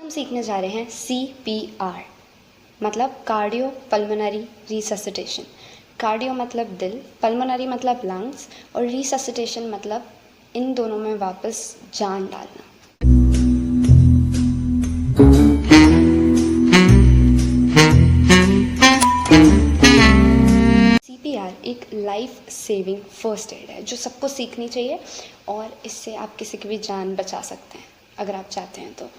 हम सीखने जा रहे हैं CPR मतलब कार्डियो पल्मोनरी रिससिटेशन। कार्डियो मतलब दिल, पल्मोनरी मतलब लंग्स और रिससिटेशन मतलब इन दोनों में वापस जान डालना। CPR एक लाइफ सेविंग फर्स्ट एड है जो सबको सीखनी चाहिए और इससे आप किसी की भी जान बचा सकते हैं अगर आप चाहते हैं तो।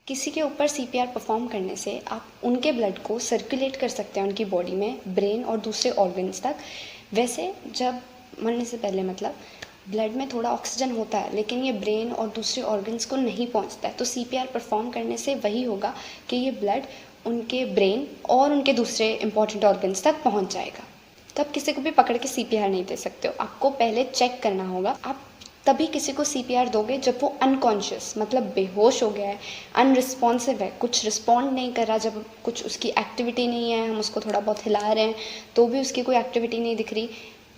किसी के ऊपर CPR परफॉर्म करने से आप उनके ब्लड को सर्कुलेट कर सकते हैं उनकी बॉडी में, ब्रेन और दूसरे ऑर्गन्स तक। वैसे जब मरने से पहले मतलब ब्लड में थोड़ा ऑक्सीजन होता है लेकिन ये ब्रेन और दूसरे ऑर्गन्स को नहीं पहुंचता है, तो CPR परफॉर्म करने से वही होगा कि ये ब्लड उनके ब्रेन और उनके दूसरे इंपॉर्टेंट ऑर्गन्स तक पहुंच जाएगा। तो आप किसी को भी पकड़ के CPR नहीं दे सकते हो, आपको पहले चेक करना होगा। आप तभी किसी को CPR दोगे जब वो अनकॉन्शियस मतलब बेहोश हो गया है, अनरिस्पॉन्सिव है, कुछ रिस्पॉन्ड नहीं कर रहा, जब कुछ उसकी एक्टिविटी नहीं है, हम उसको थोड़ा बहुत हिला रहे हैं तो भी उसकी कोई एक्टिविटी नहीं दिख रही,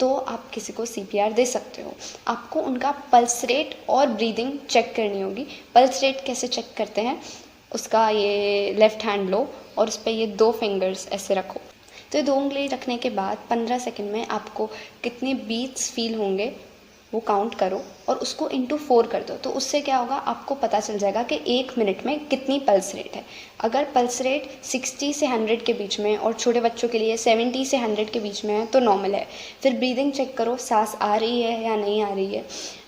तो आप किसी को CPR दे सकते हो। आपको उनका पल्स रेट और ब्रीदिंग चेक करनी होगी। पल्स रेट कैसे चेक करते हैं, उसका ये लेफ़्ट हैंड लो और उस पर ये 2 फिंगर्स ऐसे रखो। तो ये 2 उंगली रखने के बाद 15 सेकंड में आपको कितने बीट्स फील होंगे वो काउंट करो और उसको इंटू 4 कर दो। तो उससे क्या होगा, आपको पता चल जाएगा कि 1 मिनट में कितनी पल्स रेट है। अगर पल्स रेट 60 से 100 के बीच में और छोटे बच्चों के लिए 70 से 100 के बीच में है तो नॉर्मल है। फिर ब्रीदिंग चेक करो, सांस आ रही है या नहीं आ रही है।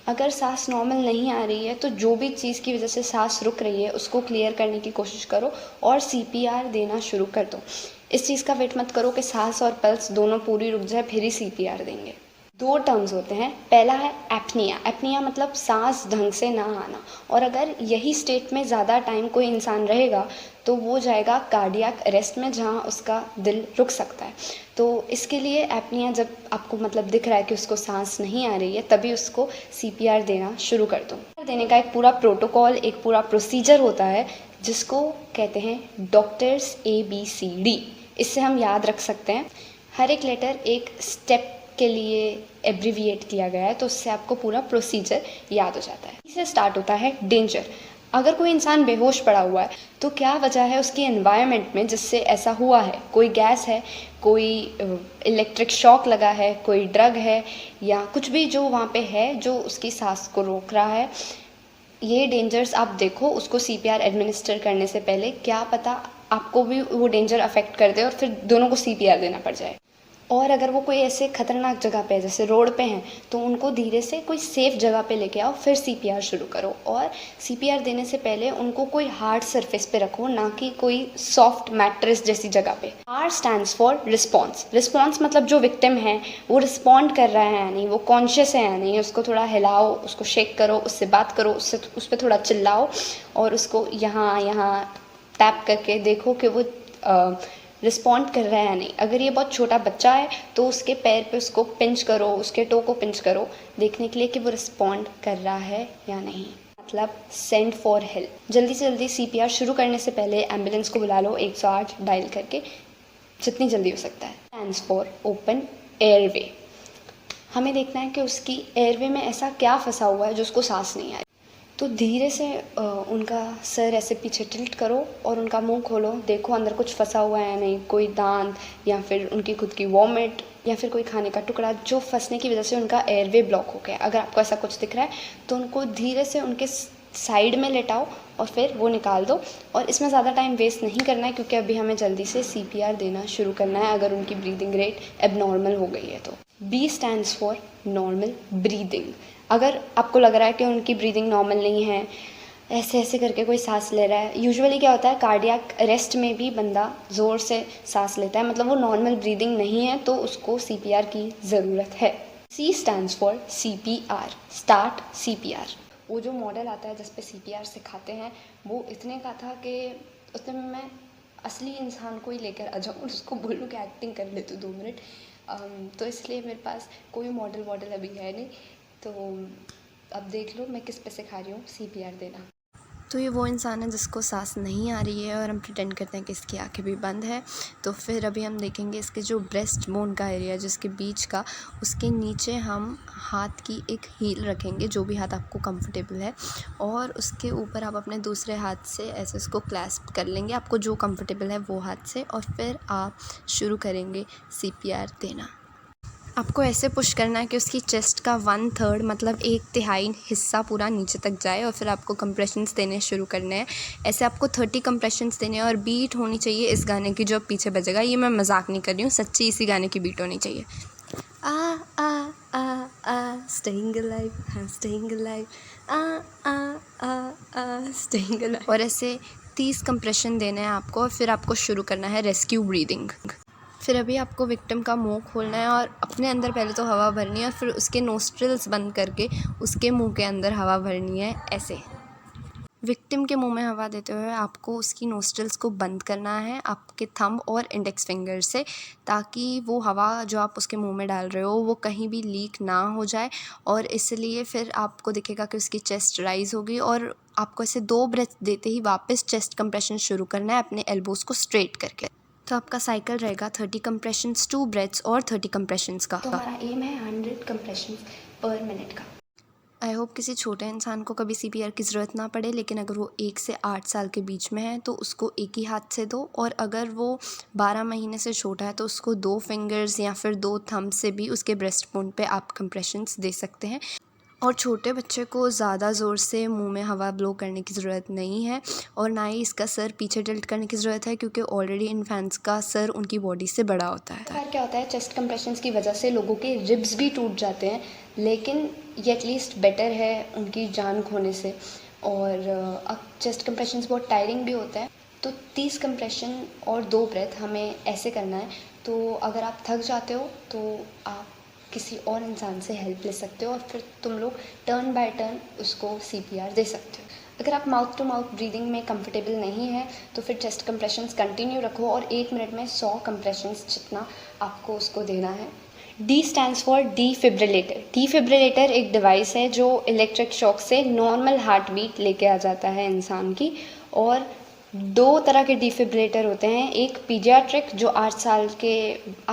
अगर सांस नॉर्मल नहीं आ रही है तो जो भी चीज़ की वजह से सांस रुक रही है उसको क्लियर करने की कोशिश करो और CPR देना शुरू कर दो। इस चीज़ का वेट मत करो कि सांस और पल्स दोनों पूरी रुक जाए फिर ही CPR देंगे। 2 टर्म्स होते हैं, पहला है एपनिया। एपनिया मतलब सांस ढंग से ना आना, और अगर यही स्टेट में ज़्यादा टाइम कोई इंसान रहेगा तो वो जाएगा कार्डियक अरेस्ट में जहाँ उसका दिल रुक सकता है। तो इसके लिए एपनिया जब आपको मतलब दिख रहा है कि उसको सांस नहीं आ रही है तभी उसको CPR देना शुरू कर दो। देने का एक पूरा प्रोटोकॉल, एक पूरा प्रोसीजर होता है जिसको कहते हैं डॉक्टर्स ABCD। इससे हम याद रख सकते हैं, हर एक लेटर एक स्टेप के लिए एब्रीविएट किया गया है तो उससे आपको पूरा प्रोसीजर याद हो जाता है। इससे स्टार्ट होता है डेंजर। अगर कोई इंसान बेहोश पड़ा हुआ है तो क्या वजह है उसकी एनवायरनमेंट में जिससे ऐसा हुआ है, कोई गैस है, कोई इलेक्ट्रिक शॉक लगा है, कोई ड्रग है या कुछ भी जो वहाँ पे है जो उसकी सांस को रोक रहा है। ये डेंजर्स आप देखो उसको CPR एडमिनिस्टर करने से पहले, क्या पता आपको भी वो डेंजर अफेक्ट कर दे और फिर दोनों को CPR देना पड़ जाए। और अगर वो कोई ऐसे खतरनाक जगह पे है जैसे रोड पे हैं तो उनको धीरे से कोई सेफ जगह पे लेके आओ फिर CPR शुरू करो। और CPR देने से पहले उनको कोई हार्ड सरफेस पे रखो, ना कि कोई सॉफ्ट मैट्रेस जैसी जगह पे। R stands for response. Response मतलब जो विक्टिम है वो रिस्पॉन्ड कर रहा है या नहीं, वो कॉन्शियस है या नहीं, उसको थोड़ा हिलाओ, उसको शेक करो, उससे बात करो, उससे उस पर थोड़ा चिल्लाओ और उसको यहाँ यहाँ टैप करके देखो कि वो रिस्पॉन्ड कर रहा है या नहीं। अगर ये बहुत छोटा बच्चा है तो उसके पैर पे उसको पिंच करो, उसके टो को पिंच करो देखने के लिए कि वो रिस्पॉन्ड कर रहा है या नहीं। मतलब सेंड फॉर हेल्प। जल्दी से जल्दी CPR शुरू करने से पहले एम्बुलेंस को बुला लो 108 डायल करके, जितनी जल्दी हो सकता है। Stands for open airway. हमें देखना है कि उसकी एयरवे में ऐसा क्या फंसा हुआ है जो उसको सांस नहीं आ रही। तो धीरे से उनका सर ऐसे पीछे टिल्ट करो और उनका मुंह खोलो, देखो अंदर कुछ फंसा हुआ है या नहीं, कोई दांत या फिर उनकी खुद की वॉमिट या फिर कोई खाने का टुकड़ा जो फंसने की वजह से उनका एयरवे ब्लॉक हो गया। अगर आपको ऐसा कुछ दिख रहा है तो उनको धीरे से उनके साइड में लेटाओ और फिर वो निकाल दो। और इसमें ज़्यादा टाइम वेस्ट नहीं करना है क्योंकि अभी हमें जल्दी से CPR देना शुरू करना है अगर उनकी ब्रीदिंग रेट एबनॉर्मल हो गई है तो। B stands for normal breathing. अगर आपको लग रहा है कि उनकी ब्रीदिंग नॉर्मल नहीं है, ऐसे ऐसे करके कोई सांस ले रहा है, यूजुअली क्या होता है कार्डियक अरेस्ट में भी बंदा ज़ोर से सांस लेता है, मतलब वो नॉर्मल ब्रीदिंग नहीं है तो उसको CPR की ज़रूरत है। C stands for CPR, start CPR। वो जो मॉडल आता है जिस पे CPR सिखाते हैं वो इतने का था कि उसमें मैं असली इंसान को ही लेकर आ जाऊँ और उसको बोलूँ कि एक्टिंग कर ले तू 2 मिनट। तो इसलिए मेरे पास कोई मॉडल अभी है नहीं, तो अब देख लो मैं किस पे सिखा रही हूँ CPR देना। तो ये वो इंसान है जिसको सांस नहीं आ रही है और हम प्रिटेंड करते हैं कि इसकी आंखें भी बंद है। तो फिर अभी हम देखेंगे इसके जो ब्रेस्ट बोन का एरिया जिसके बीच का, उसके नीचे हम हाथ की एक हील रखेंगे, जो भी हाथ आपको कंफर्टेबल है, और उसके ऊपर आप अपने दूसरे हाथ से ऐसे उसको क्लैस्प कर लेंगे, आपको जो कंफर्टेबल है वो हाथ से, और फिर आप शुरू करेंगे CPR देना। आपको ऐसे पुश करना है कि उसकी चेस्ट का 1/3 मतलब 1/3 हिस्सा पूरा नीचे तक जाए, और फिर आपको कंप्रेशंस देने शुरू करने हैं। ऐसे आपको 30 कंप्रेशंस देने हैं, और बीट होनी चाहिए इस गाने की जो अब पीछे बजेगा। ये मैं मजाक नहीं कर रही हूँ, सच्ची इसी गाने की बीट होनी चाहिए। आ आ आ आ स्टेइंग अलाइव, हाँ स्टेइंग अलाइव, आ आ आ आ स्टेइंग अलाइव। और ऐसे 30 कंप्रेशन देने हैं आपको, और फिर आपको शुरू करना है रेस्क्यू ब्रीदिंग। फिर अभी आपको विक्टिम का मुंह खोलना है और अपने अंदर पहले तो हवा भरनी है, और फिर उसके नोस्ट्रिल्स बंद करके उसके मुंह के अंदर हवा भरनी है ऐसे। विक्टिम के मुंह में हवा देते हुए आपको उसकी नोस्ट्रिल्स को बंद करना है आपके थंब और इंडेक्स फिंगर से, ताकि वो हवा जो आप उसके मुंह में डाल रहे हो वो कहीं भी लीक ना हो जाए। और इसलिए फिर आपको दिखेगा कि उसकी चेस्ट राइज़ होगी, और आपको ऐसे 2 ब्रेथ देते ही वापस चेस्ट कंप्रेशन शुरू करना है अपने एल्बोज़ को स्ट्रेट करके। तो आपका साइकिल रहेगा 30 कंप्रेशंस, 2 ब्रेथ्स और 30 कंप्रेशंस का। तो हमारा एम है 100 कंप्रेशंस पर मिनट का। आई होप किसी छोटे इंसान को कभी CPR की ज़रूरत ना पड़े, लेकिन अगर वो 1 से 8 साल के बीच में है तो उसको एक ही हाथ से दो, और अगर वो 12 महीने से छोटा है तो उसको 2 फिंगर्स या फिर 2 थंब से भी उसके ब्रेस्ट बोन पे आप कंप्रेशंस दे सकते हैं। और छोटे बच्चे को ज़्यादा ज़ोर से मुंह में हवा ब्लो करने की ज़रूरत नहीं है, और ना ही इसका सर पीछे टिल्ट करने की ज़रूरत है, क्योंकि ऑलरेडी इन्फेंट्स का सर उनकी बॉडी से बड़ा होता है। तो क्या होता है, चेस्ट कंप्रेशंस की वजह से लोगों के रिब्स भी टूट जाते हैं, लेकिन ये एटलीस्ट बेटर है उनकी जान खोने से। और अब चेस्ट कंप्रेशंस बहुत टायरिंग भी होता है। तो 30 कंप्रेशन और 2 ब्रेथ हमें ऐसे करना है। तो अगर आप थक जाते हो तो आप किसी और इंसान से हेल्प ले सकते हो, और फिर तुम लोग टर्न बाय टर्न उसको CPR दे सकते हो। अगर आप माउथ टू माउथ ब्रीदिंग में कंफर्टेबल नहीं है तो फिर चेस्ट कंप्रेशंस कंटिन्यू रखो, और 1 मिनट में 100 कंप्रेशंस जितना आपको उसको देना है। D stands for defibrillator. Defibrillator एक डिवाइस है जो इलेक्ट्रिक शॉक से नॉर्मल हार्ट बीट लेके आ जाता है इंसान की। और 2 तरह के डिफिब्रिलेटर होते हैं, एक पीडियाट्रिक जो 8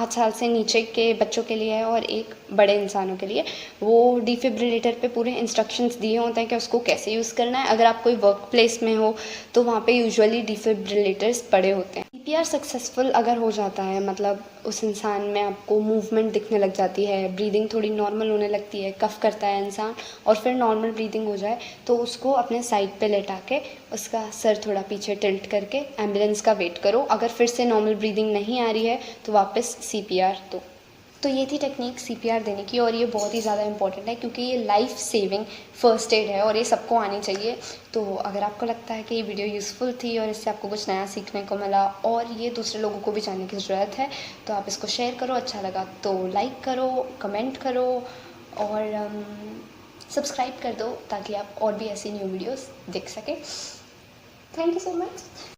साल से नीचे के बच्चों के लिए है, और एक बड़े इंसानों के लिए। वो डिफिब्रिलेटर पे पूरे इंस्ट्रक्शंस दिए होते हैं कि उसको कैसे यूज़ करना है। अगर आप कोई वर्क प्लेस में हो तो वहाँ पे यूजुअली डिफिब्रिलेटर्स पड़े होते हैं। CPR सक्सेसफुल अगर हो जाता है, मतलब उस इंसान में आपको मूवमेंट दिखने लग जाती है, ब्रीदिंग थोड़ी नॉर्मल होने लगती है, कफ करता है इंसान, और फिर नॉर्मल ब्रीदिंग हो जाए, तो उसको अपने साइड पे लेटा के उसका सर थोड़ा पीछे टिल्ट करके एम्बुलेंस का वेट करो। अगर फिर से नॉर्मल ब्रीदिंग नहीं आ रही है तो वापस CPR दो। तो ये थी टेक्निक CPR देने की, और ये बहुत ही ज़्यादा इंपॉर्टेंट है क्योंकि ये लाइफ सेविंग फर्स्ट एड है, और ये सबको आनी चाहिए। तो अगर आपको लगता है कि ये वीडियो यूज़फुल थी और इससे आपको कुछ नया सीखने को मिला, और ये दूसरे लोगों को भी जानने की ज़रूरत है, तो आप इसको शेयर करो। अच्छा लगा तो लाइक करो, कमेंट करो, और सब्सक्राइब कर दो ताकि आप और भी ऐसी न्यू वीडियोस देख सकें। Thank you so much.